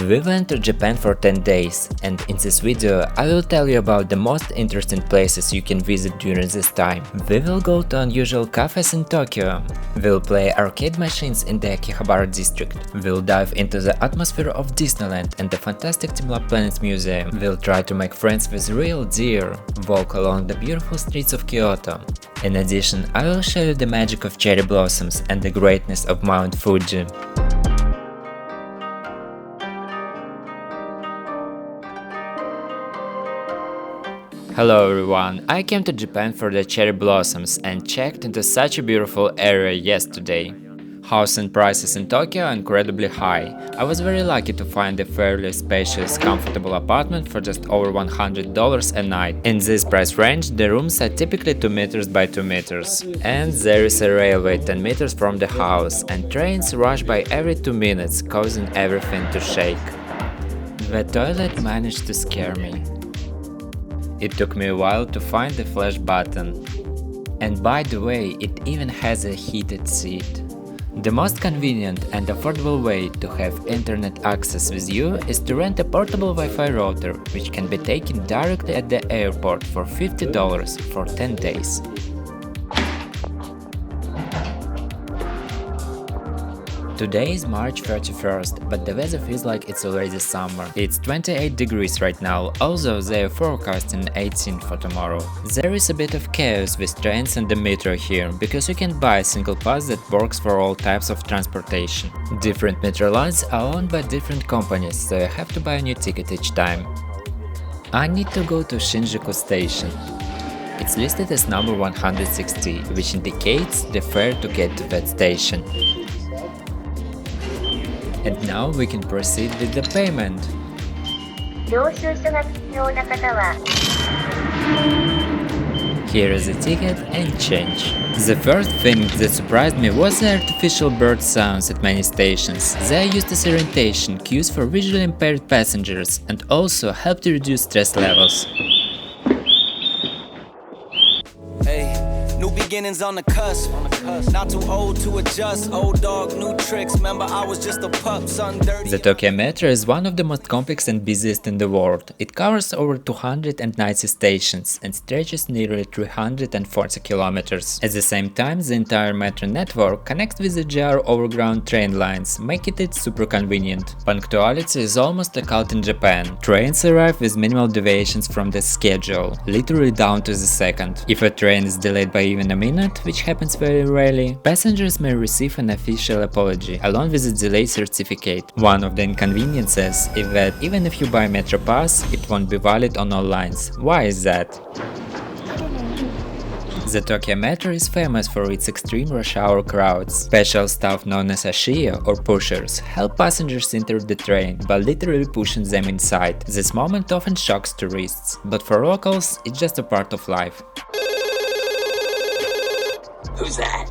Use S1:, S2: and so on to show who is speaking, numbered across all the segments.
S1: We went to Japan for 10 days, and in this video I will tell you about the most interesting places you can visit during this time. We will go to unusual cafes in Tokyo. We'll play arcade machines in the Akihabara district. We'll dive into the atmosphere of Disneyland and the fantastic Teamlab Planets Museum. We'll try to make friends with real deer, walk along the beautiful streets of Kyoto. In addition, I will show you the magic of cherry blossoms and the greatness of Mount Fuji. Hello everyone, I came to Japan for the cherry blossoms and checked into such a beautiful area yesterday. Housing prices in Tokyo are incredibly high. I was very lucky to find a fairly spacious, comfortable apartment for just over $100 a night. In this price range, the rooms are typically 2 meters by 2 meters. And there is a railway 10 meters from the house, and trains rush by every 2 minutes, causing everything to shake. The toilet managed to scare me. It took me a while to find the flash button. And by the way, it even has a heated seat. The most convenient and affordable way to have internet access with you is to rent a portable Wi-Fi router, which can be taken directly at the airport for $50 for 10 days. Today is March 31st, but the weather feels like it's already summer. It's 28 degrees right now, although they are forecasting 18 for tomorrow. There is a bit of chaos with trains and the metro here, because you can buy a single pass that works for all types of transportation. Different metro lines are owned by different companies, so you have to buy a new ticket each time. I need to go to Shinjuku station. It's listed as number 160, which indicates the fare to get to that station. And now we can proceed with the payment. Here is the ticket and change. The first thing that surprised me was the artificial bird sounds at many stations. They are used as orientation cues for visually impaired passengers and also help to reduce stress levels.
S2: Beginnings on the cusp, not too old to adjust, old dog, new tricks, remember I was just a pup, son dirty.
S1: The Tokyo Metro is one of the most complex and busiest in the world. It covers over 290 stations and stretches nearly 340 kilometers. At the same time, the entire metro network connects with the JR overground train lines, making it super convenient. Punctuality is almost a cult in Japan. Trains arrive with minimal deviations from the schedule, literally down to the second. If a train is delayed by even a minute, which happens very rarely, passengers may receive an official apology, along with a delay certificate. One of the inconveniences is that even if you buy Metro Pass, it won't be valid on all lines. Why is that? The Tokyo Metro is famous for its extreme rush hour crowds. Special staff known as Ashikaga or pushers help passengers enter the train by literally pushing them inside. This moment often shocks tourists, but for locals, it's just a part of life.
S2: Who's that?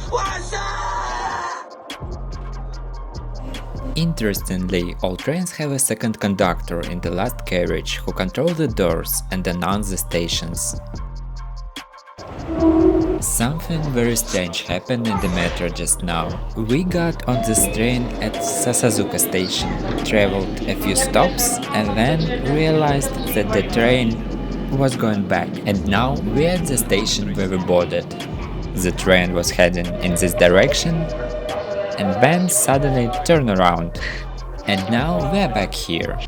S2: What's up?
S1: Interestingly, all trains have a second conductor in the last carriage who control the doors and announce the stations. Something very strange happened in the metro just now. We got on this train at Sasazuka station, traveled a few stops and then realized that the train was going back, and now we're at the station where we boarded. The train was heading in this direction and then suddenly turned around. And now we're back here.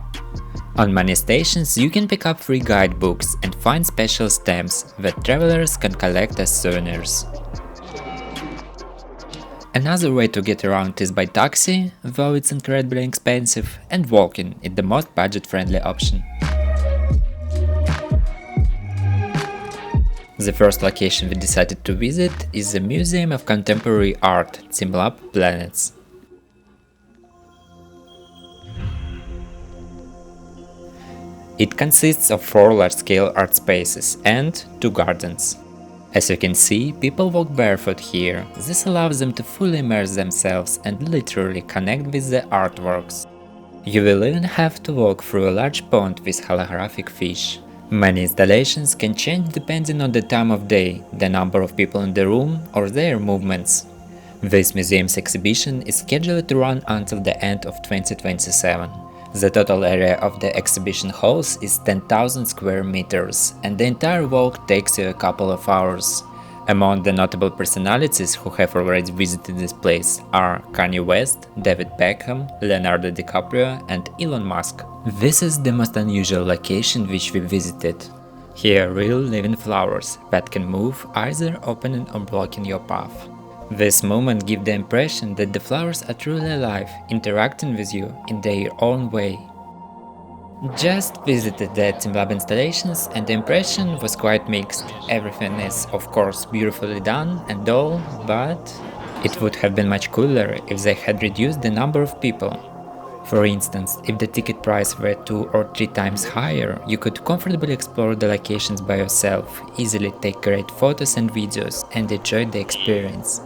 S1: On many stations you can pick up free guidebooks and find special stamps that travelers can collect as souvenirs. Another way to get around is by taxi, though it's incredibly expensive, and walking is the most budget-friendly option. The first location we decided to visit is the Museum of Contemporary Art, Teamlab Planets. It consists of 4 large-scale art spaces and 2 gardens. As you can see, people walk barefoot here. This allows them to fully immerse themselves and literally connect with the artworks. You will even have to walk through a large pond with holographic fish. Many installations can change depending on the time of day, the number of people in the room or their movements. This museum's exhibition is scheduled to run until the end of 2027. The total area of the exhibition halls is 10,000 square meters, and the entire walk takes you a couple of hours. Among the notable personalities who have already visited this place are Kanye West, David Beckham, Leonardo DiCaprio, and Elon Musk. This is the most unusual location which we visited. Here real living flowers that can move, either opening or blocking your path. This moment gives the impression that the flowers are truly alive, interacting with you in their own way. Just visited the Teamlab installations and the impression was quite mixed. Everything is of course beautifully done and all, but it would have been much cooler if they had reduced the number of people. For instance, if the ticket price were 2 or 3 times higher, you could comfortably explore the locations by yourself, easily take great photos and videos, and enjoy the experience.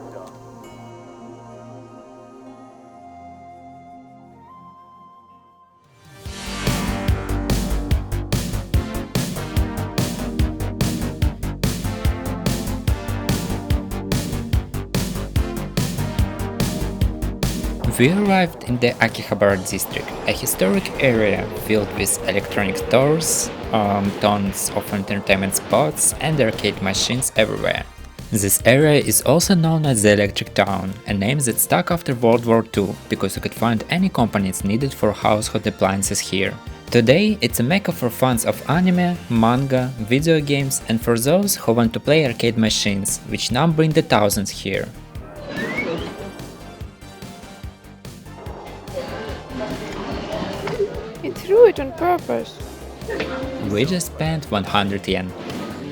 S1: We arrived in the Akihabara district, a historic area filled with electronic stores, tons of entertainment spots and arcade machines everywhere. This area is also known as the Electric Town, a name that stuck after World War II, because you could find any components needed for household appliances here. Today, it's a mecca for fans of anime, manga, video games, and for those who want to play arcade machines, which number in the thousands here.
S3: Threw it on purpose.
S1: We just spent 100 yen.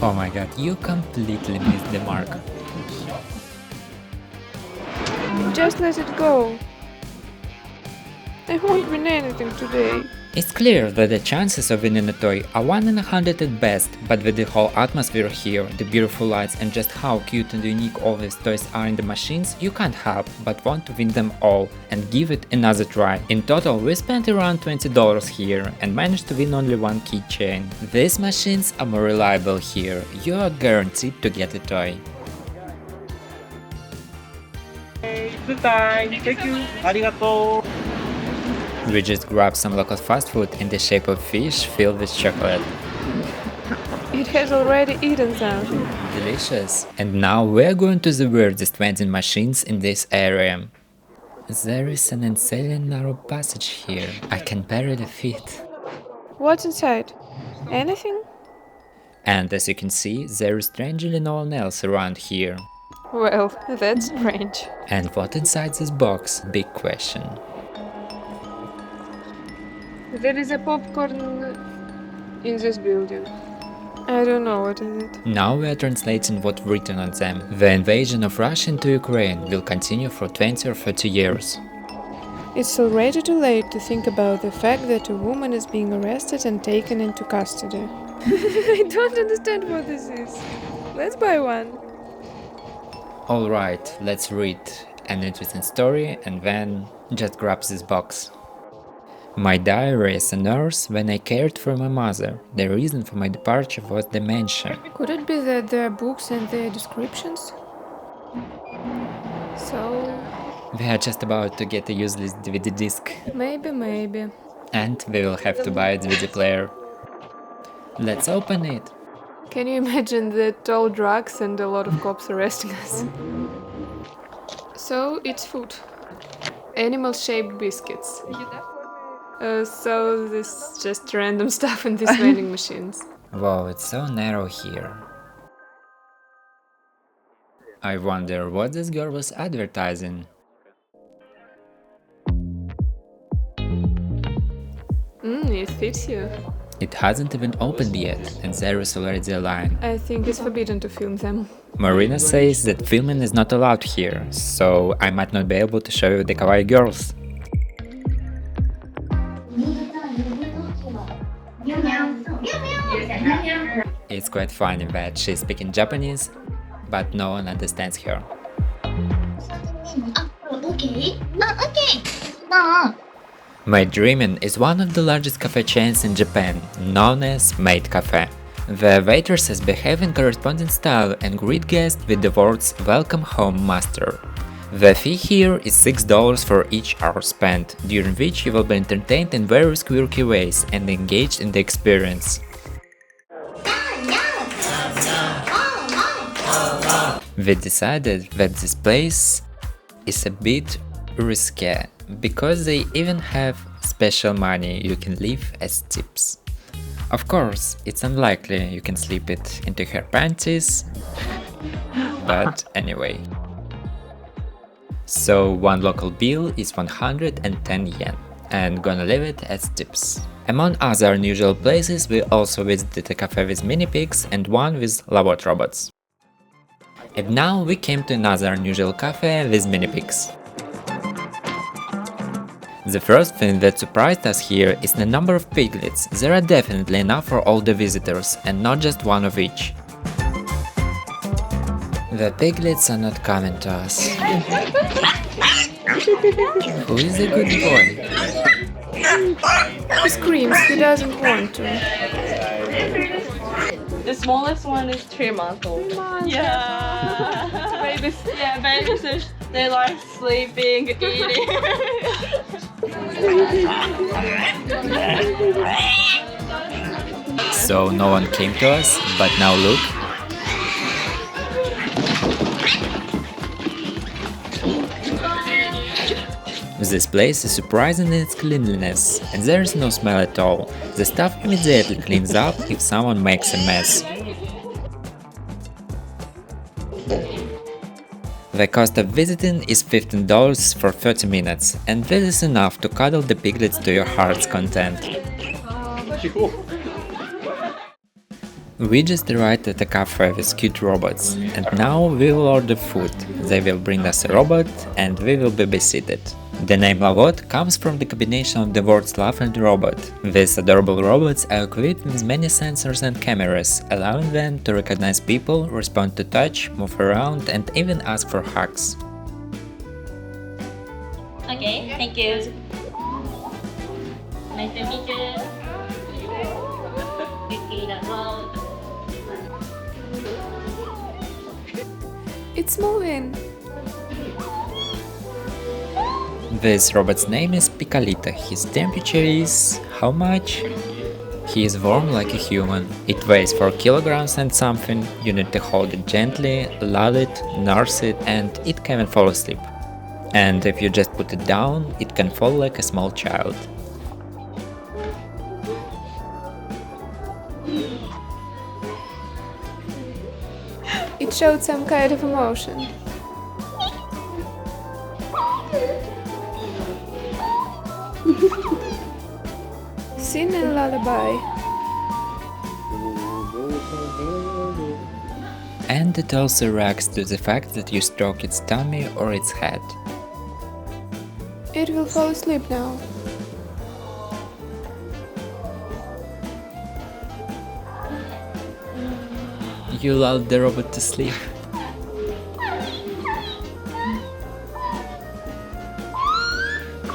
S1: Oh my god, you completely missed the mark.
S3: Just let it go. I won't win anything today.
S1: It's clear that the chances of winning a toy are 1 in 100 at best, but with the whole atmosphere here, the beautiful lights and just how cute and unique all these toys are in the machines, you can't help but want to win them all and give it another try. In total, we spent around $20 here and managed to win only one keychain. These machines are more reliable here, you are guaranteed to get a toy.
S4: Good time. Thank you. Arigato.
S1: We just grabbed some local fast food in the shape of fish filled with chocolate.
S3: It has already eaten some.
S1: Delicious. And now we're going to the weirdest vending machines in this area. There is an insanely narrow passage here. I can barely fit.
S3: What's inside? Anything?
S1: And as you can see, there is strangely no one else around here.
S3: Well, that's strange.
S1: And what inside this box? Big question.
S3: There is a popcorn in this building. I don't know what is it.
S1: Now we are translating what's written on them. The invasion of Russia into Ukraine will continue for 20 or 30 years.
S3: It's already too late to think about the fact that a woman is being arrested and taken into custody. I don't understand what this is. Let's buy one.
S1: Alright, let's read an interesting story and then just grab this box. My diary as a nurse when I cared for my mother. The reason for my departure was dementia.
S3: Could it be that there are books and their descriptions? So...
S1: We are just about to get a useless DVD disc.
S3: Maybe.
S1: And we will have to buy a DVD player. Let's open it.
S3: Can you imagine the tall drugs and a lot of cops arresting us? So, it's food. Animal-shaped biscuits. So this is just random stuff in these vending machines.
S1: Wow, it's so narrow here. I wonder what this girl was advertising.
S3: It fits you.
S1: It hasn't even opened yet, and there is already a line.
S3: I think it's forbidden to film them.
S1: Marina says that filming is not allowed here, so I might not be able to show you the kawaii girls. It's quite funny that she's speaking Japanese, but no one understands her. Maidreamin is one of the largest cafe chains in Japan, known as Mipig Cafe. The waitresses behave in corresponding style and greet guests with the words "Welcome home, master." The fee here is $6 for each hour spent, during which you will be entertained in various quirky ways and engaged in the experience. We decided that this place is a bit risky, because they even have special money you can leave as tips. Of course, it's unlikely you can slip it into her panties, but anyway. So one local bill is 110 yen, and gonna leave it as tips. Among other unusual places, we also visited a cafe with mini pigs and one with Lovot robots. And now we came to another unusual cafe with mini pigs. The first thing that surprised us here is the number of piglets. There are definitely enough for all the visitors, and not just one of each. The piglets are not coming to us. Who is a good boy?
S3: He screams, he doesn't want to.
S5: The smallest one is 3 months old. Yeah. Babies. Yeah, babies. They like sleeping, eating.
S1: So no one came to us, but now look. This place is surprising in its cleanliness, and there is no smell at all. The staff immediately cleans up if someone makes a mess. The cost of visiting is $15 for 30 minutes, and this is enough to cuddle the piglets to your heart's content. We just arrived at a cafe with cute robots, and now we will order food. They will bring us a robot, and we will be babysitted. The name Lovot comes from the combination of the words love and robot. These adorable robots are equipped with many sensors and cameras, allowing them to recognize people, respond to touch, move around, and even ask for hugs.
S6: Okay, thank you. Nice to meet you.
S3: It's moving.
S1: This robot's name is Piccolito. His temperature is... how much? He is warm like a human. It weighs 4 kilograms and something. You need to hold it gently, lull it, nurse it, and it can fall asleep. And if you just put it down, it can fall like a small child.
S3: It showed some kind of emotion. Sing a lullaby.
S1: And it also reacts to the fact that you stroke its tummy or its head.
S3: It will fall asleep now.
S1: You lulled the robot to sleep.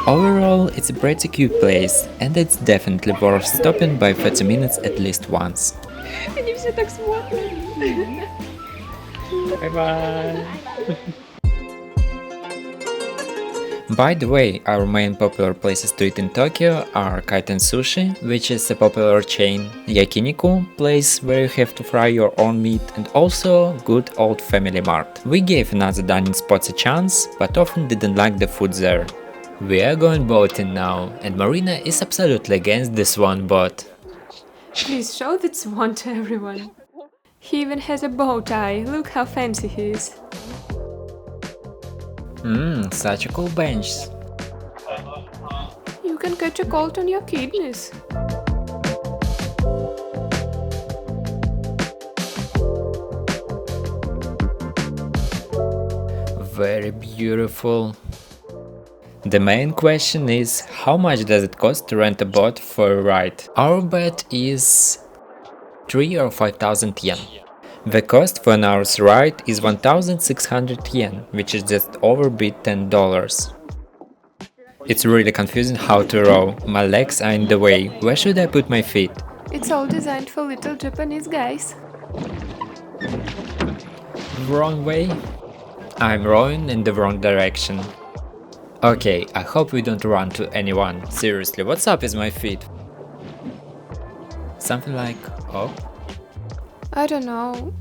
S1: Overall, it's a pretty cute place, and it's definitely worth stopping by 30 minutes at least once.
S3: Они все так смотрят.
S4: Bye-bye.
S1: By the way, our main popular places to eat in Tokyo are Kaiten Sushi, which is a popular chain, Yakiniku, place where you have to fry your own meat, and also good old Family Mart. We gave another dining spots a chance, but often didn't like the food there. We are going boating now, and Marina is absolutely against the swan boat.
S3: Please show that swan to everyone. He even has a bow tie. Look how fancy he is.
S1: Such a cool bench.
S3: You can catch a cold on your kidneys.
S1: Very beautiful. The main question is, how much does it cost to rent a boat for a ride? Our bet is 3 or 5,000 yen. The cost for an hour's ride is 1,600 yen, which is just over bit $10. It's really confusing how to row. My legs are in the way. Where should I put my feet?
S3: It's all designed for little Japanese guys.
S1: Wrong way? I'm rowing in the wrong direction. Okay, I hope we don't run to anyone. Seriously, what's up with my feet? Something like... oh?
S3: I don't know.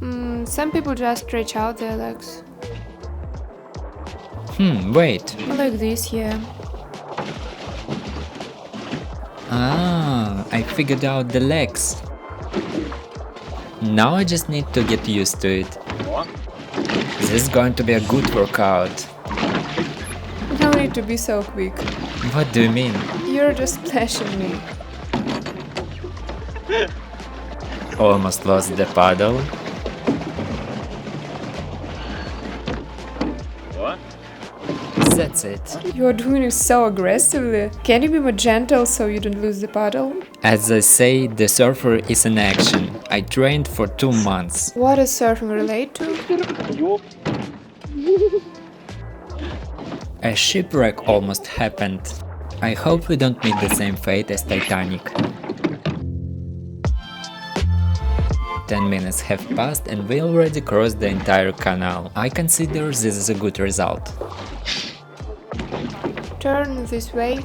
S3: Some people just stretch out their legs.
S1: Wait.
S3: Like this, yeah.
S1: Ah, I figured out the legs. Now I just need to get used to it. This is going to be a good workout.
S3: No need to be so quick.
S1: What do you mean?
S3: You're just splashing me.
S1: Almost lost the paddle. That's it.
S3: You're doing it so aggressively. Can you be more gentle so you don't lose the paddle?
S1: As I say, the surfer is in action. I trained for 2 months.
S3: What does surfing relate to?
S1: A shipwreck almost happened. I hope we don't meet the same fate as Titanic. 10 minutes have passed and we already crossed the entire canal. I consider this is a good result.
S3: Turn this way.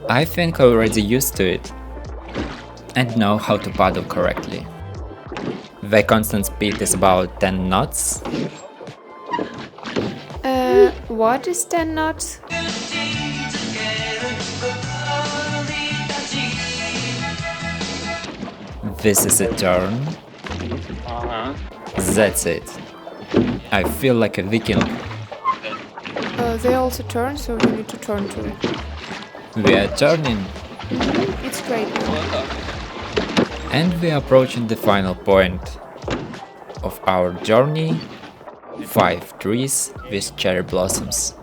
S1: I think I'm already used to it and know how to paddle correctly. The constant speed is about 10 knots.
S3: What is 10 knots?
S1: This is a turn. That's it. I feel like a Viking.
S3: They also turn, so you need to turn too.
S1: We are turning.
S3: It's great now.
S1: And we are approaching the final point of our journey. 5 trees with cherry blossoms.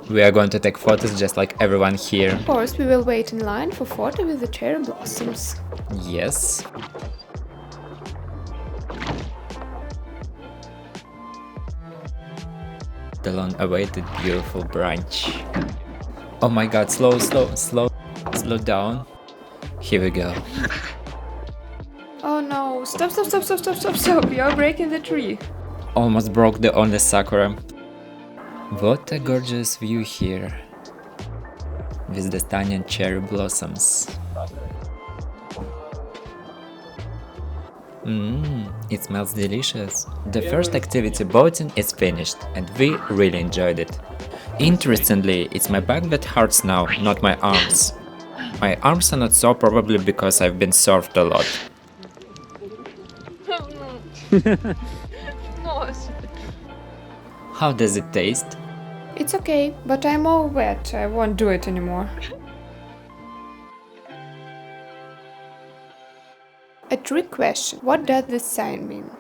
S1: We are going to take photos just like everyone here.
S3: Of course, we will wait in line for photo with the cherry blossoms.
S1: Yes. The long-awaited beautiful branch. Oh my god, slow down. Here we go.
S3: Oh no, stop, you're breaking the tree.
S1: Almost broke the only sakura. What a gorgeous view here. With the stunning cherry blossoms. It smells delicious. The first activity, boating, is finished and we really enjoyed it. Interestingly, it's my back that hurts now, not my arms. My arms are not so, probably because I've been surfed a lot. How does it taste?
S3: It's okay, but I'm all wet. I won't do it anymore. A trick question. What does this sign mean?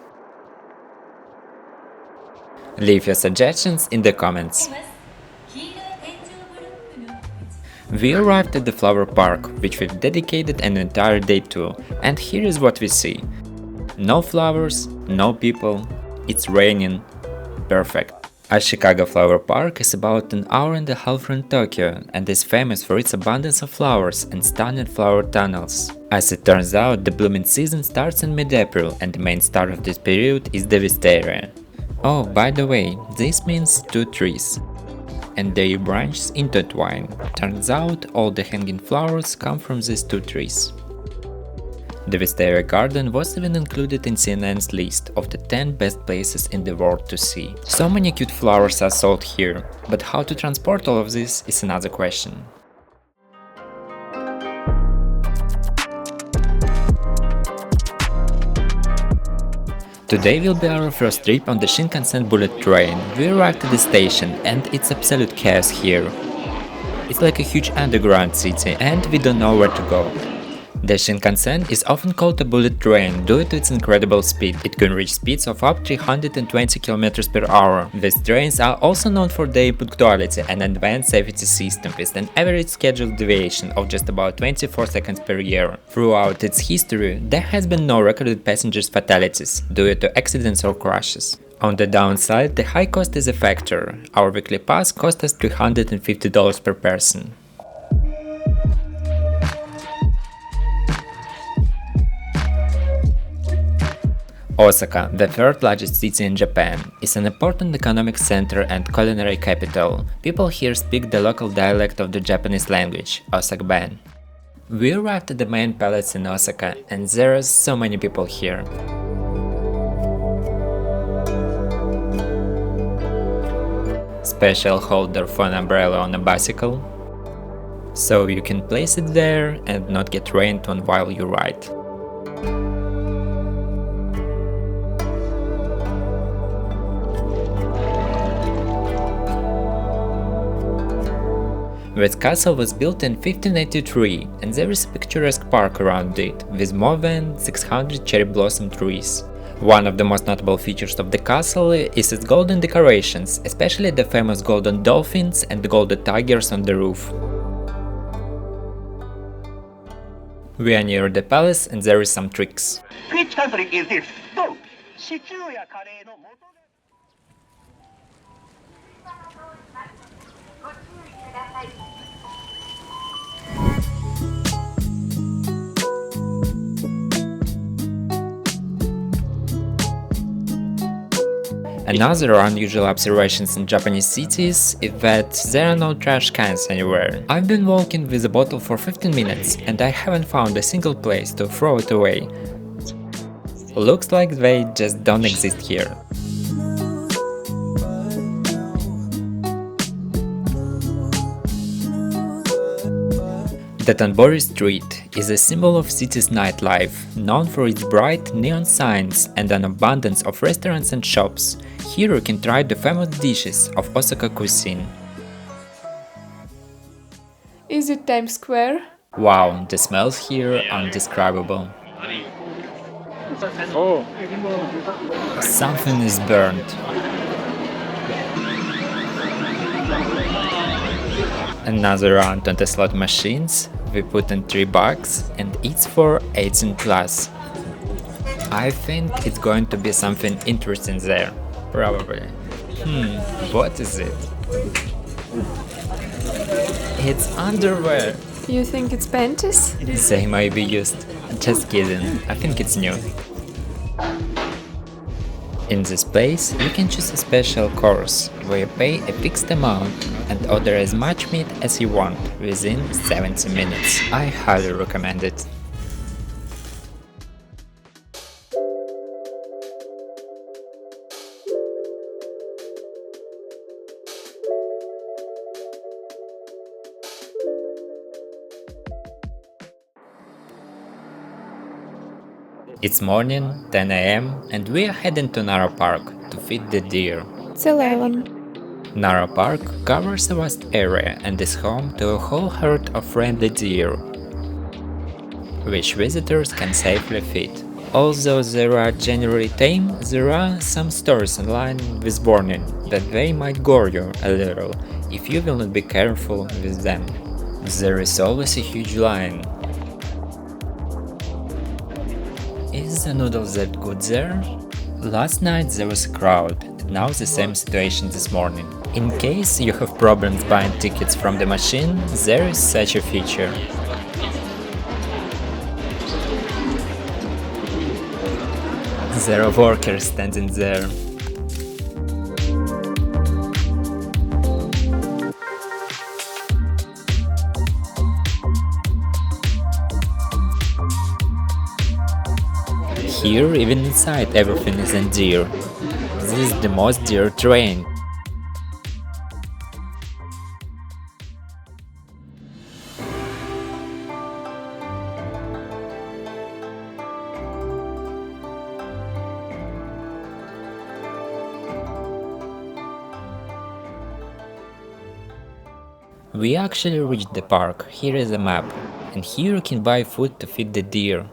S1: Leave your suggestions in the comments. We arrived at the flower park, which we've dedicated an entire day to, and here is what we see. No flowers, no people, it's raining. Perfect. Ashikaga Flower Park is about an hour and a half from Tokyo and is famous for its abundance of flowers and stunning flower tunnels. As it turns out, the blooming season starts in mid-April and the main star of this period is the wisteria. Oh, by the way, this means 2 trees. And their branches intertwine. Turns out all the hanging flowers come from these 2 trees. The Wisteria Garden was even included in CNN's list of the 10 best places in the world to see. So many cute flowers are sold here, but how to transport all of this is another question. Today will be our first trip on the Shinkansen bullet train. We arrived at the station and it's absolute chaos here. It's like a huge underground city and we don't know where to go. The Shinkansen is often called a bullet train due to its incredible speed. It can reach speeds of up to 320 km per hour. These trains are also known for their punctuality and advanced safety system with an average scheduled deviation of just about 24 seconds per year. Throughout its history, there has been no recorded passengers fatalities due to accidents or crashes. On the downside, the high cost is a factor. Our weekly pass cost us $350 per person. Osaka, the third largest city in Japan, is an important economic center and culinary capital. People here speak the local dialect of the Japanese language, Osaka-ben. We arrived at the main palace in Osaka, and there are so many people here. Special holder for an umbrella on a bicycle, so you can place it there and not get rained on while you ride. That castle was built in 1583, and there is a picturesque park around it, with more than 600 cherry blossom trees. One of the most notable features of the castle is its golden decorations, especially the famous golden dolphins and the golden tigers on the roof. We are near the palace and there is some tricks.
S4: Which country is this?
S1: Another unusual observations in Japanese cities is that there are no trash cans anywhere. I've been walking with a bottle for 15 minutes and I haven't found a single place to throw it away. Looks like they just don't exist here. Dotonbori Street is a symbol of city's nightlife, known for its bright neon signs and an abundance of restaurants and shops. Here you can try the famous dishes of Osaka cuisine.
S3: Is it Times Square?
S1: Wow, the smells here are indescribable. Something is burnt. Another round on the slot machines. We put in $3 and it's for 18 plus. I think it's going to be something interesting there. Probably. What is it? It's underwear.
S3: You think it's panties?
S1: They might be used. Just kidding, I think it's new. In this place, you can choose a special course, where you pay a fixed amount and order as much meat as you want within 70 minutes. I highly recommend it. It's morning, 10 am, and we are heading to Nara Park to feed the deer.
S3: It's 11.
S1: Nara Park covers a vast area and is home to a whole herd of friendly deer, which visitors can safely feed. Although they are generally tame, there are some stories online with warning that they might gore you a little if you will not be careful with them. There is always a huge line. Is the noodles that good there? Last night there was a crowd, and now the same situation this morning. In case you have problems buying tickets from the machine, there is such a feature. There are workers standing there. Here, even inside, everything is in deer. This is the most deer train. We actually reached the park. Here is a map, and here you can buy food to feed the deer.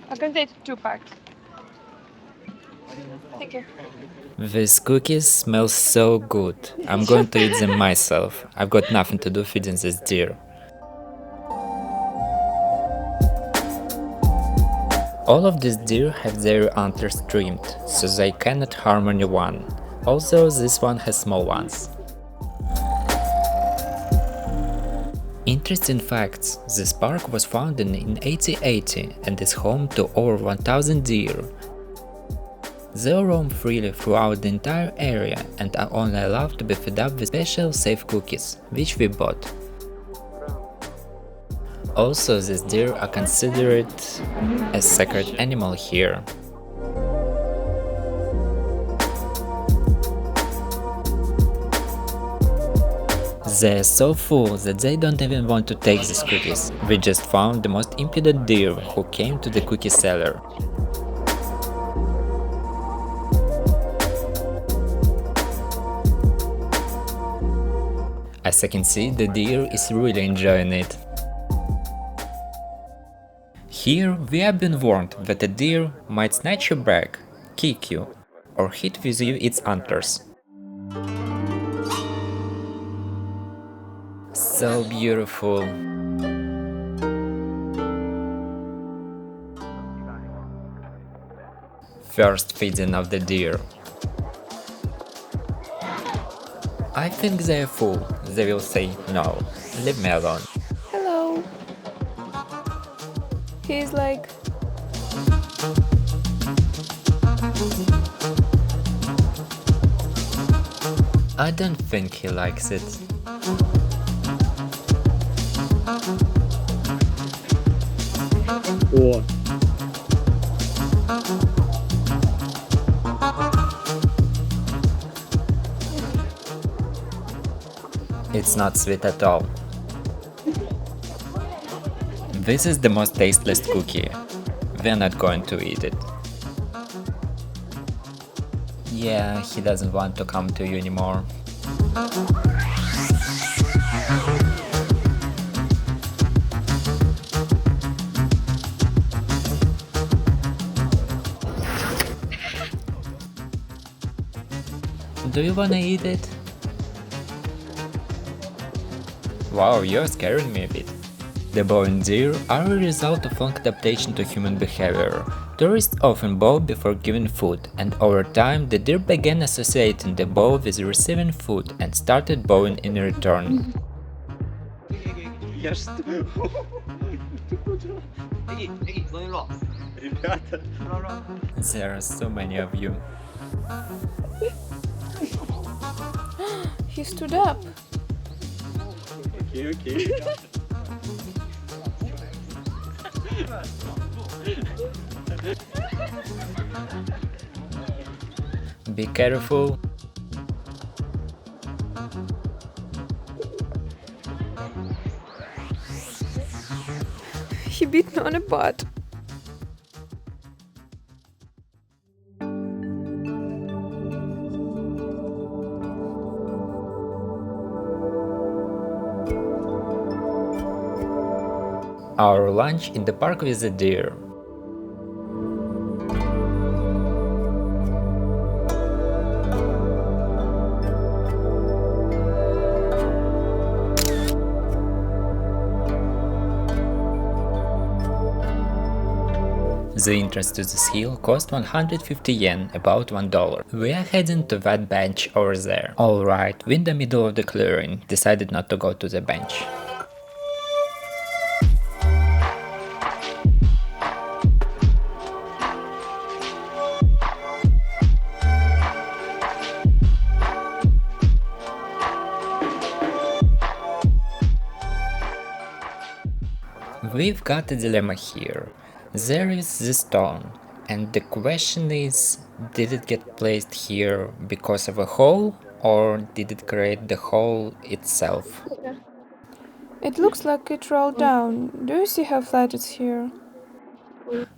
S3: I can take 2 packs. Thank you.
S1: These cookies smell so good. I'm going to eat them myself. I've got nothing to do feeding this deer. All of these deer have their antlers trimmed, so they cannot harm anyone. Also, this one has small ones. Interesting facts: this park was founded in 1880 and is home to over 1000 deer. They roam freely throughout the entire area and are only allowed to be fed up with special safe cookies, which we bought. Also, these deer are considered a sacred animal here. They're so full that they don't even want to take these cookies. We just found the most impudent deer who came to the cookie seller. As I can see, the deer is really enjoying it. Here we have been warned that a deer might snatch your bag, kick you, or hit with you its antlers. So beautiful. First feeding of the deer. I think they're full. They will say, no, leave me alone.
S3: Hello. He's like...
S1: I don't think he likes it.
S4: О,
S1: It's not sweet at all. This is the most tasteless cookie. We're not going to eat it. Yeah, he doesn't want to come to you anymore. Do you wanna eat it? Wow, you're scaring me a bit. The bowing deer are a result of long adaptation to human behavior. Tourists often bow before giving food, and over time the deer began associating the bow with receiving food and started bowing in return.
S4: я что? Ребята.
S1: There are so many of you.
S3: He stood up.
S4: Окей, окей.
S1: Be careful.
S3: He beat me on a butt.
S1: Our lunch in the park with the deer. The entrance to this hill cost 150 yen, about $1. We are heading to that bench over there. Alright, we in the middle of the clearing, decided not to go to the bench. We've got a dilemma here. There is the stone, and the question is, did it get placed here because of a hole, or did it create the hole itself?
S3: It looks like it rolled down. Do you see how flat it's here?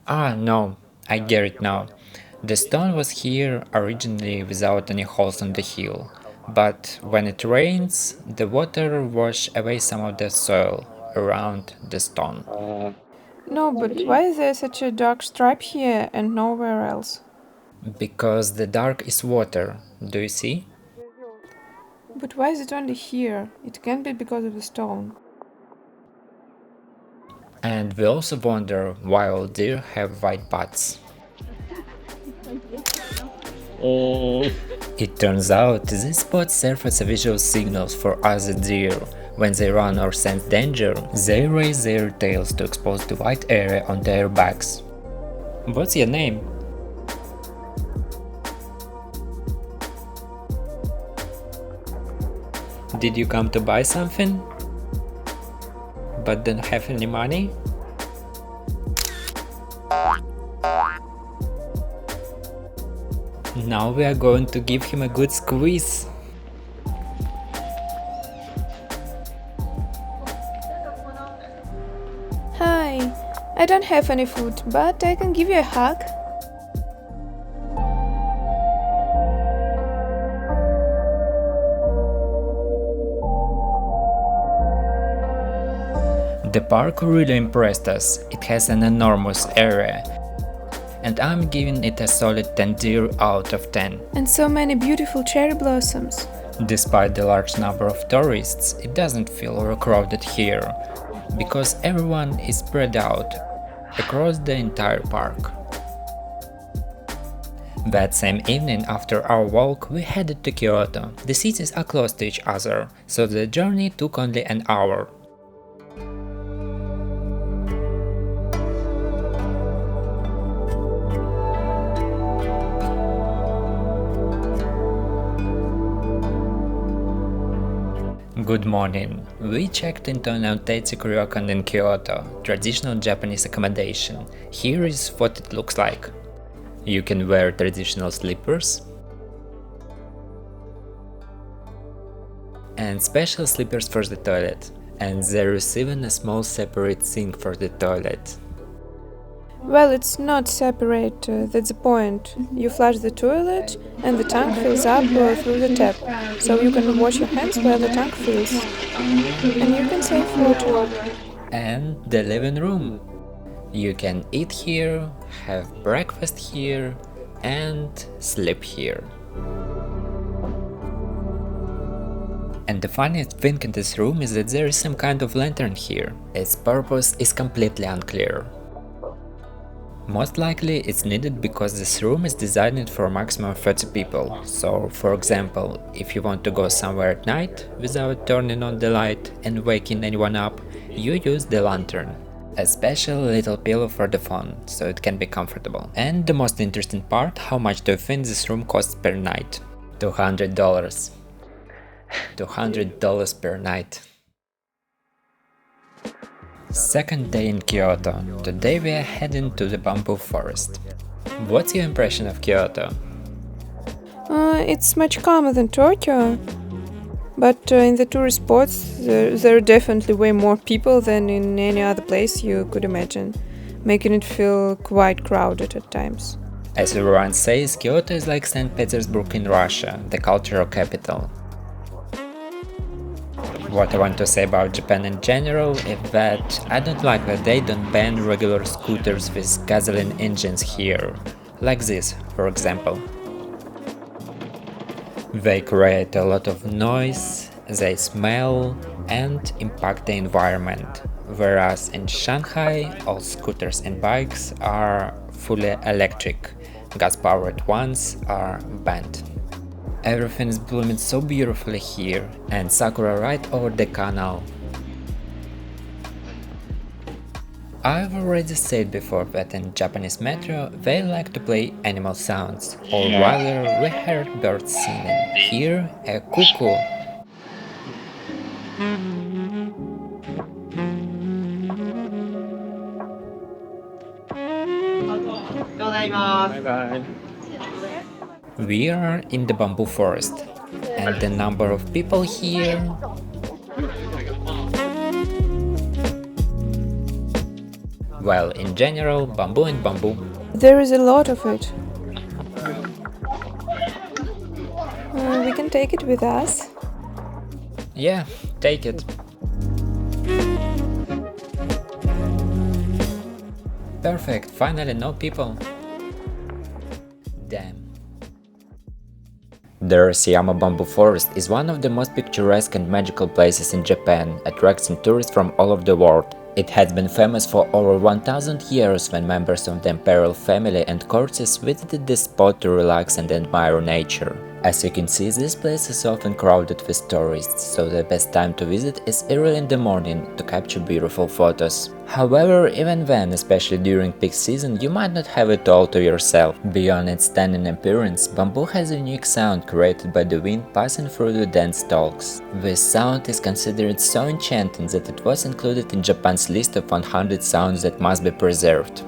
S1: Ah, no, I get it now. The stone was here originally without any holes on the hill, but when it rains, the water washes away some of the soil around the stone.
S3: No, but why is there such a dark stripe here and nowhere else?
S1: Because the dark is water, do you see?
S3: But why is it only here? It can't be because of the stone.
S1: And we also wonder why all deer have white butts.
S4: О,
S1: It turns out these spots serve as a visual signals for other deer. When they run or sense danger, they raise their tails to expose the white area on their backs. What's your name? Did you come to buy something, but don't have any money? Now we are going to give him a good squeeze.
S3: Hi, I don't have any food, but I can give you a hug.
S1: The park really impressed us. It has an enormous area, and I'm giving it a solid 10 out of 10.
S3: And so many beautiful cherry blossoms.
S1: Despite the large number of tourists, it doesn't feel overcrowded here, because everyone is spread out across the entire park. That same evening, after our walk, we headed to Kyoto. The cities are close to each other, so the journey took only an hour. Good morning. We checked into an authentic Ryokan in Kyoto, traditional Japanese accommodation. Here is what it looks like. You can wear traditional slippers and special slippers for the toilet, and there is even a small separate sink for the toilet.
S3: Well, it's not separate, that's the point. You flush the toilet and the tank fills up through the tap, so you can wash your hands while the tank fills. And you can save water.
S1: And the living room. You can eat here, have breakfast here, and sleep here. And the funniest thing in this room is that there is some kind of lantern here. Its purpose is completely unclear. Most likely it's needed because this room is designed for a maximum of 30 people. So, for example, if you want to go somewhere at night without turning on the light and waking anyone up, you use the lantern. A special little pillow for the phone, so it can be comfortable. And the most interesting part, how much do you think this room costs per night? $200. $200 per night. Second day in Kyoto. Today we are heading to the bamboo forest. What's your impression of Kyoto?
S3: It's much calmer than Tokyo. But in the tourist spots, there are definitely way more people than in any other place you could imagine, making it feel quite crowded at times.
S1: As everyone says, Kyoto is like St. Petersburg in Russia, the cultural capital. What I want to say about Japan in general is that I don't like that they don't ban regular scooters with gasoline engines here, like this, for example. They create a lot of noise, they smell and impact the environment, whereas in Shanghai all scooters and bikes are fully electric, gas-powered ones are banned. Everything is blooming so beautifully here, and sakura right over the canal. I've already said before that in Japanese metro they like to play animal sounds, or rather we heard birds singing. Here a cuckoo.
S4: Bye bye.
S1: We are in the bamboo forest, and the number of people here... Well, in general, bamboo and bamboo.
S3: There is a lot of it. We can take it with us.
S1: Yeah, take it. Perfect, finally no people. Damn. The Arashiyama Bamboo Forest is one of the most picturesque and magical places in Japan, attracting tourists from all over the world. It has been famous for over 1000 years when members of the Imperial family and courtiers visited this spot to relax and admire nature. As you can see, this place is often crowded with tourists, so the best time to visit is early in the morning to capture beautiful photos. However, even then, especially during peak season, you might not have it all to yourself. Beyond its stunning appearance, bamboo has a unique sound created by the wind passing through the dense stalks. This sound is considered so enchanting that it was included in Japan's list of 100 sounds that must be preserved.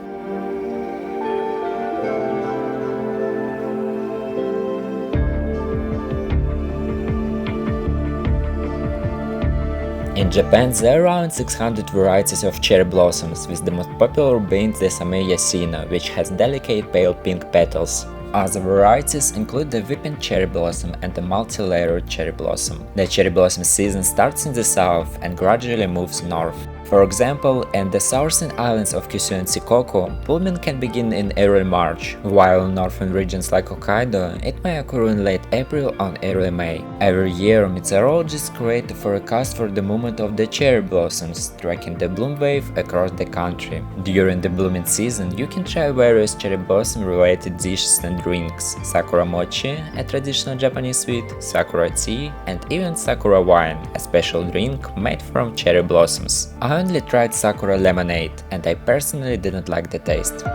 S1: In Japan, there are around 600 varieties of cherry blossoms, with the most popular being the Same Yasina, which has delicate pale pink petals. Other varieties include the weeping cherry blossom and the multi-layered cherry blossom. The cherry blossom season starts in the south and gradually moves north. For example, in the southern islands of Kyushu and Shikoku, blooming can begin in early March, while in northern regions like Hokkaido, it may occur in late April or early May. Every year, meteorologists create a forecast for the movement of the cherry blossoms, tracking the bloom wave across the country. During the blooming season, you can try various cherry blossom-related dishes and drinks: sakura mochi, a traditional Japanese sweet, sakura tea, and even sakura wine, a special drink made from cherry blossoms. I only tried sakura lemonade, and I personally didn't like the taste.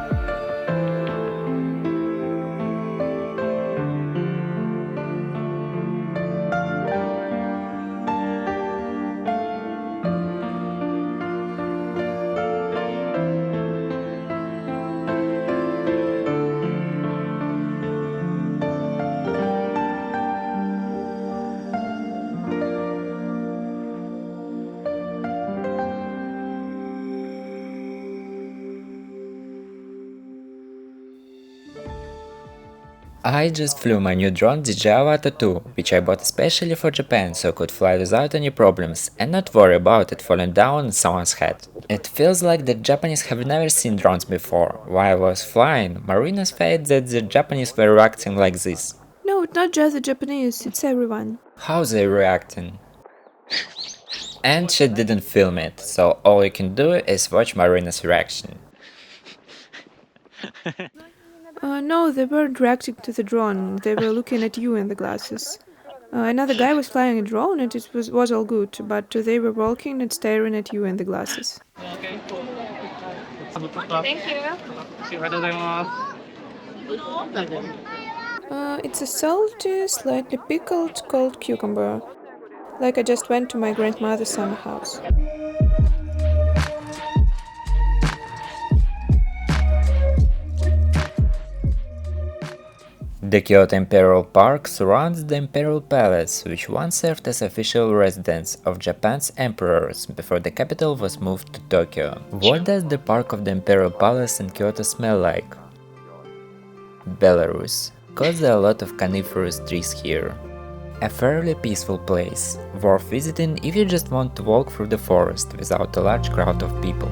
S1: I just flew my new drone DJI Avata 2, which I bought especially for Japan so I could fly without any problems and not worry about it falling down on someone's head. It feels like the Japanese have never seen drones before. While I was flying, Marina said that the Japanese were reacting like this.
S3: No, it's not just the Japanese, it's everyone.
S1: How they reacting? And she didn't film it, so all you can do is watch Marina's reaction.
S3: No, they weren't reacting to the drone, they were looking at you in the glasses. Another guy was flying a drone and it was all good, but they were walking and staring at you in the glasses.
S5: Thank you.
S3: It's a salty, slightly pickled, cold cucumber. Like I just went to my grandmother's summer house.
S1: The Kyoto Imperial Park surrounds the Imperial Palace, which once served as official residence of Japan's emperors before the capital was moved to Tokyo. What does the park of the Imperial Palace in Kyoto smell like? Belarus, cause there are a lot of coniferous trees here. A fairly peaceful place, worth visiting if you just want to walk through the forest without a large crowd of people.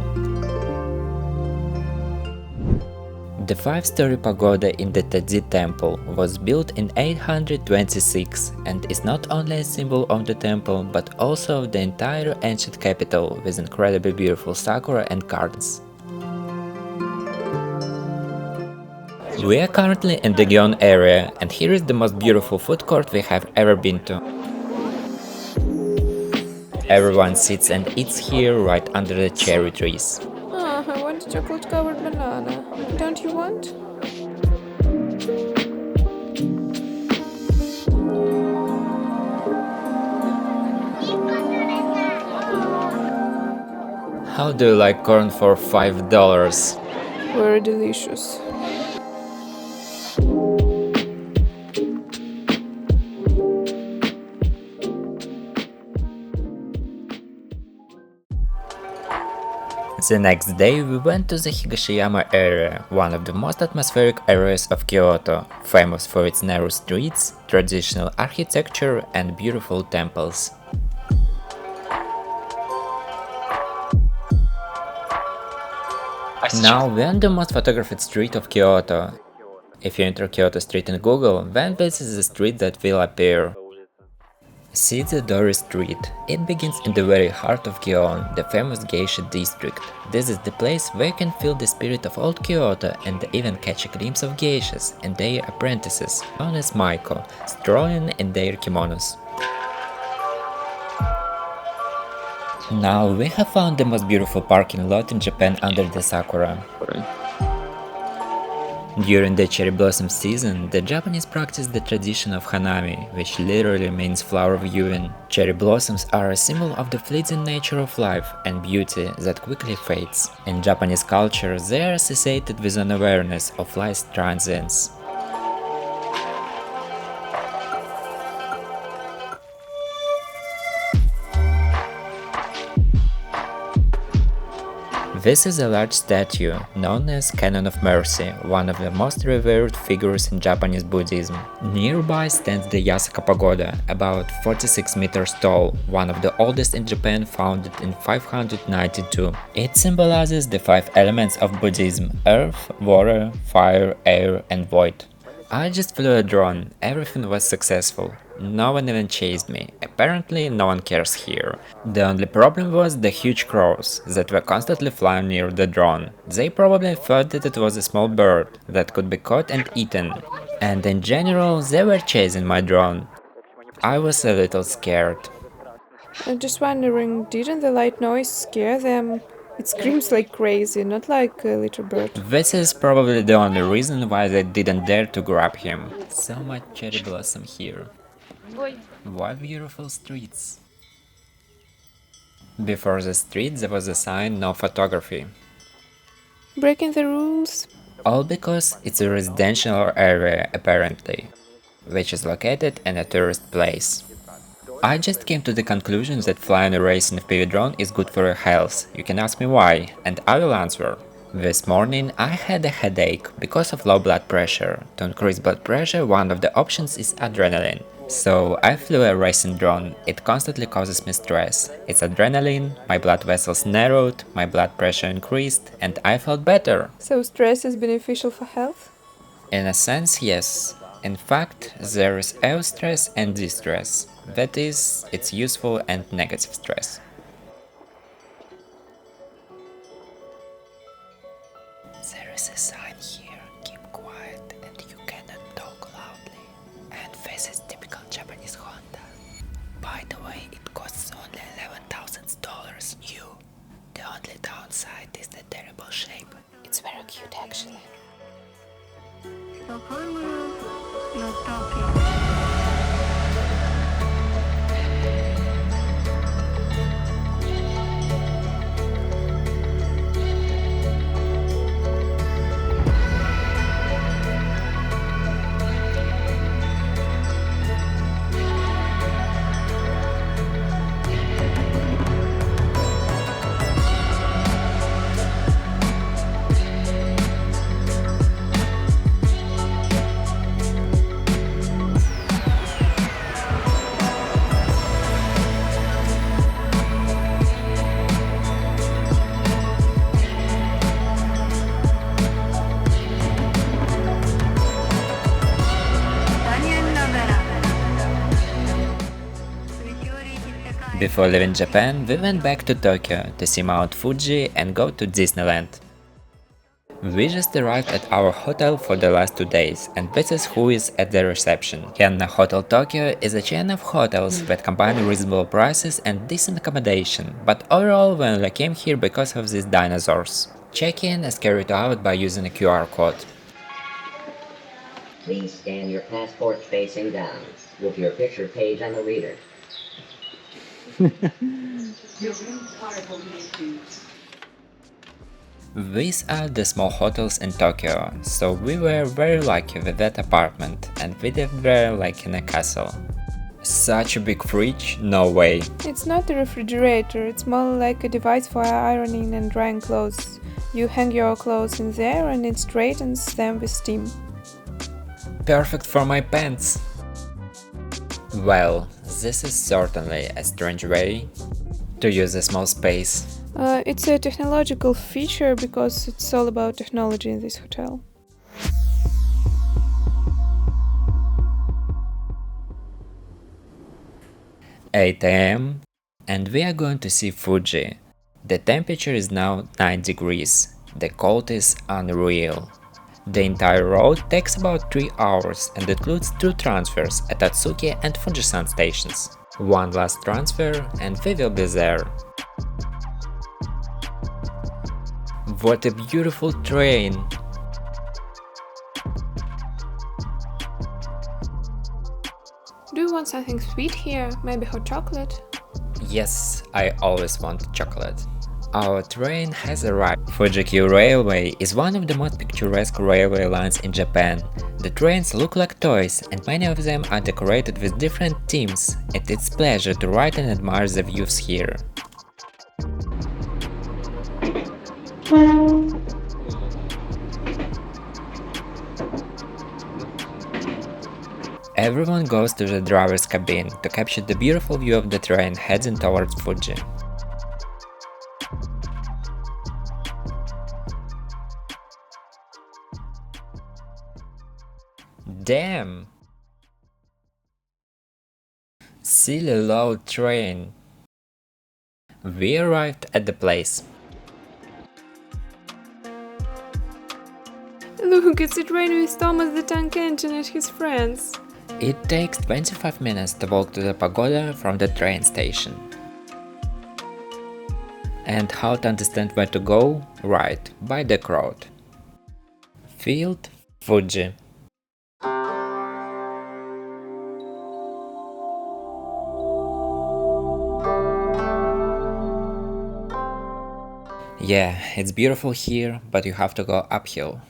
S1: The 5-story pagoda in the Tadzi temple was built in 826 and is not only a symbol of the temple but also of the entire ancient capital with incredibly beautiful sakura and gardens. We are currently in the Gion area and here is the most beautiful food court we have ever been to. Everyone sits and eats here right under the cherry trees.
S3: I want a chocolate-covered banana. Don't you want?
S1: How do you like corn for $5?
S3: Very delicious.
S1: The next day we went to the Higashiyama area, one of the most atmospheric areas of Kyoto, famous for its narrow streets, traditional architecture and beautiful temples. Now we're on the most photographed street of Kyoto. If you enter Kyoto Street in Google, then this is the street that will appear. Shijo-dori Street. It begins in the very heart of Gion, the famous geisha district. This is the place where you can feel the spirit of old Kyoto and even catch a glimpse of geishas and their apprentices, known as Maiko, strolling in their kimonos. Now we have found the most beautiful parking lot in Japan under the sakura. During the cherry blossom season, the Japanese practice the tradition of hanami, which literally means flower viewing. Cherry blossoms are a symbol of the fleeting nature of life and beauty that quickly fades. In Japanese culture, they are associated with an awareness of life's transience. This is a large statue, known as Kannon of Mercy, one of the most revered figures in Japanese Buddhism. Nearby stands the Yasaka Pagoda, about 46 meters tall, one of the oldest in Japan, founded in 592. It symbolizes the 5 elements of Buddhism: earth, water, fire, air, and void. I just flew a drone, everything was successful. No one even chased me, apparently no one cares here. The only problem was the huge crows that were constantly flying near the drone. They probably thought that it was a small bird that could be caught and eaten. And in general, they were chasing my drone. I was a little scared.
S3: I'm just wondering, didn't the light noise scare them? It screams like crazy, not like a little bird.
S1: This is probably the only reason why they didn't dare to grab him. So much cherry blossom here. What beautiful streets. Before the street there was a sign "No photography."
S3: Breaking the rules?
S1: All because it's a residential area apparently, which is located in a tourist place. I just came to the conclusion that flying a race in a FPV drone is good for your health. You can ask me why, and I will answer. This morning I had a headache because of low blood pressure. To increase blood pressure, one of the options is adrenaline. So I flew a racing drone. It constantly causes me stress. It's adrenaline, my blood vessels narrowed, my blood pressure increased, and I felt better.
S3: So stress is beneficial for health?
S1: In a sense, yes. In fact, there is eustress and distress. That is, it's useful and negative stress. There is a sign here, keep quiet and you cannot talk loudly. And this is typical Japanese Honda. By the way, it costs only $11,000 new. The only downside is the terrible shape. It's very cute actually. Before leaving Japan, we went back to Tokyo to see Mount Fuji and go to Disneyland. We just arrived at our hotel for the last 2 days, and this is who is at the reception. Henn Hotel Tokyo is a chain of hotels that combine reasonable prices and decent accommodation, but overall we only came here because of these dinosaurs. Check-in is carried out by using a QR code.
S7: Please scan your passport facing down, with your picture page on the reader.
S1: These are the small hotels in Tokyo, so we were very lucky with that apartment, and we lived there like in a castle. Such a big fridge? No way.
S3: It's not a refrigerator, it's more like a device for ironing and drying clothes. You hang your clothes in there and it straightens them with steam.
S1: Perfect for my pants! Well, this is certainly a strange way to use a small space.
S3: It's a technological feature because it's all about technology in this hotel.
S1: 8 am, and we are going to see Fuji. The temperature is now 9 degrees. The cold is unreal. The entire road takes about 3 hours and includes 2 transfers at Atsuki and Fujisan stations. One last transfer and we will be there. What a beautiful train!
S3: Do you want something sweet here? Maybe hot chocolate?
S1: Yes, I always want chocolate. Our train has arrived. Fuji-Q Railway is one of the most picturesque railway lines in Japan. The trains look like toys and many of them are decorated with different themes, and it's a pleasure to ride and admire the views here. Everyone goes to the driver's cabin to capture the beautiful view of the train heading towards Fuji. Damn! Silly low train. We arrived at the place.
S3: Look, it's a train with Thomas the Tank Engine and his friends.
S1: It takes 25 minutes to walk to the pagoda from the train station. And how to understand where to go? Right, by the crowd. Field Fuji. Yeah, it's beautiful here, but you have to go uphill.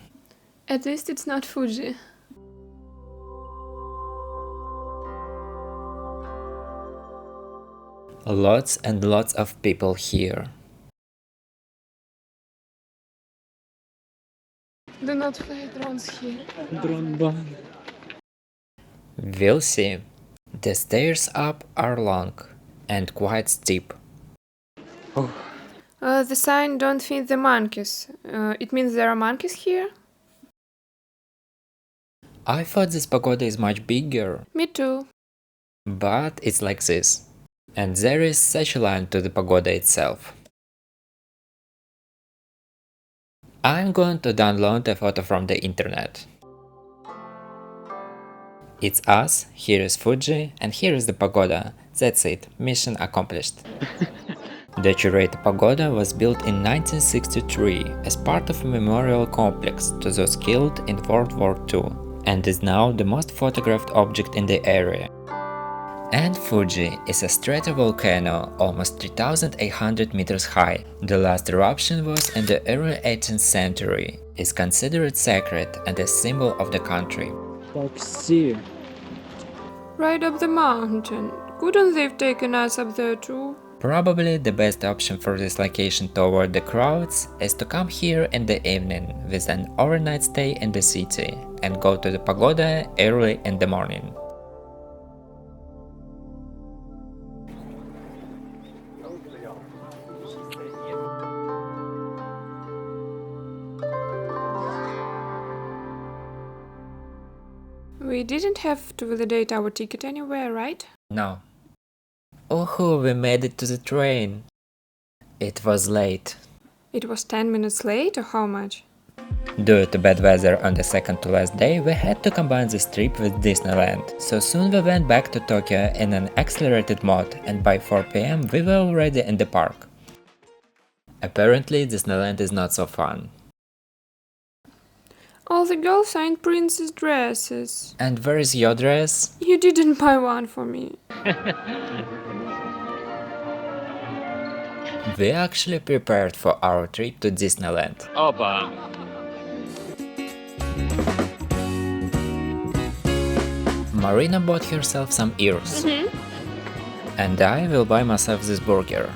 S3: At least it's not Fuji.
S1: Lots and lots of people here.
S3: Do not fly drones here.
S1: We'll see. The stairs up are long and quite steep.
S3: The sign "Don't feed the monkeys." It means there are monkeys here?
S1: I thought this pagoda is much bigger,
S3: Me too.
S1: but it's like this. And there is such a line to the pagoda itself. I'm going to download a photo from the internet. It's us, here is Fuji, and here is the pagoda. That's it, mission accomplished. The Chureito Pagoda was built in 1963 as part of a memorial complex to those killed in World War II, and is now the most photographed object in the area. And Fuji is a stratovolcano almost 3,800 meters high. The last eruption was in the early 18th century, is considered sacred and a symbol of the country.
S3: Right up the mountain. Couldn't they have taken us up there too?
S1: Probably the best option for this location to avoid the crowds is to come here in the evening with an overnight stay in the city and go to the pagoda early in the morning.
S3: We didn't have to validate our ticket anywhere, right?
S1: No. Oh, we made it to the train. It was late.
S3: It was 10 minutes late, or how much?
S1: Due to bad weather on the second to last day, we had to combine this trip with Disneyland. So soon we went back to Tokyo in an accelerated mode, and by 4 PM we were already in the park. Apparently Disneyland is not so fun.
S3: All the girls are in princess dresses.
S1: And where is your dress?
S3: You didn't buy one for me.
S1: We actually prepared for our trip to Disneyland. Marina bought herself some ears. And I will buy myself this burger.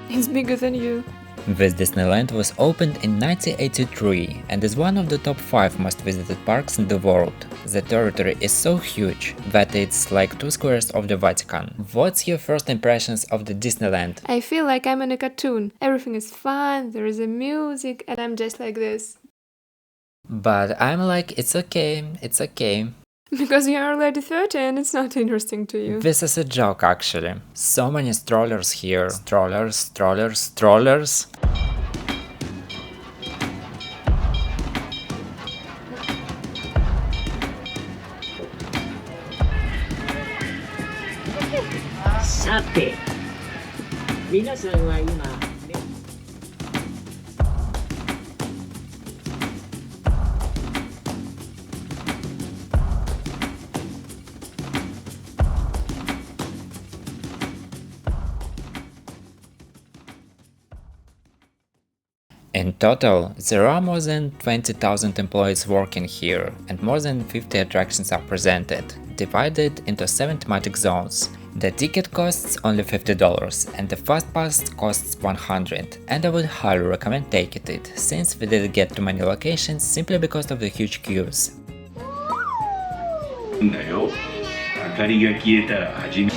S3: It's bigger than you.
S1: This Disneyland was opened in 1983 and is one of the top 5 most visited parks in the world. The territory is so huge that it's like 2 squares of the Vatican. What's your first impressions of the Disneyland?
S3: I feel like I'm in a cartoon. Everything is fun, there is a music, and I'm just like this.
S1: But I'm like, it's okay, it's okay.
S3: Because you're already 30 and it's not interesting to you.
S1: This is a joke actually. So many strollers here. Strollers, strollers, strollers.
S7: Sate, 皆さんは今
S1: In total, there are more than 20,000 employees working here, and more than 50 attractions are presented, divided into 7 thematic zones. The ticket costs only $50, and the fast pass costs $100, and I would highly recommend taking it, since we didn't get to many locations simply because of the huge queues.
S8: だよ。明かりが消えたら始め。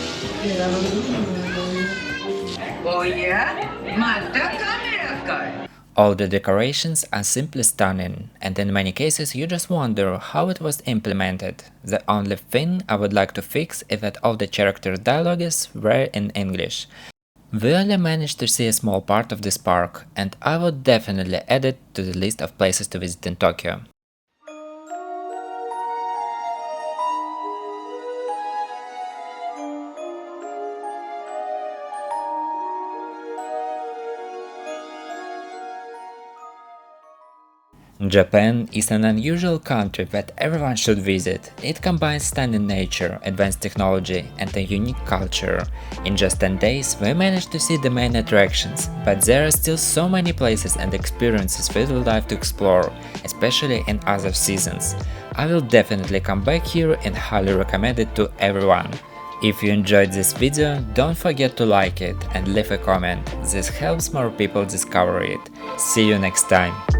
S9: おや、またカメラかい。
S1: All the decorations are simply stunning, and in many cases you just wonder how it was implemented. The only thing I would like to fix is that all the character dialogues were in English. We only managed to see a small part of this park, and I would definitely add it to the list of places to visit in Tokyo. Japan is an unusual country that everyone should visit. It combines stunning nature, advanced technology, and a unique culture. In just 10 days, we managed to see the main attractions, but there are still so many places and experiences we would like to explore, especially in other seasons. I will definitely come back here and highly recommend it to everyone. If you enjoyed this video, don't forget to like it and leave a comment. This helps more people discover it. See you next time!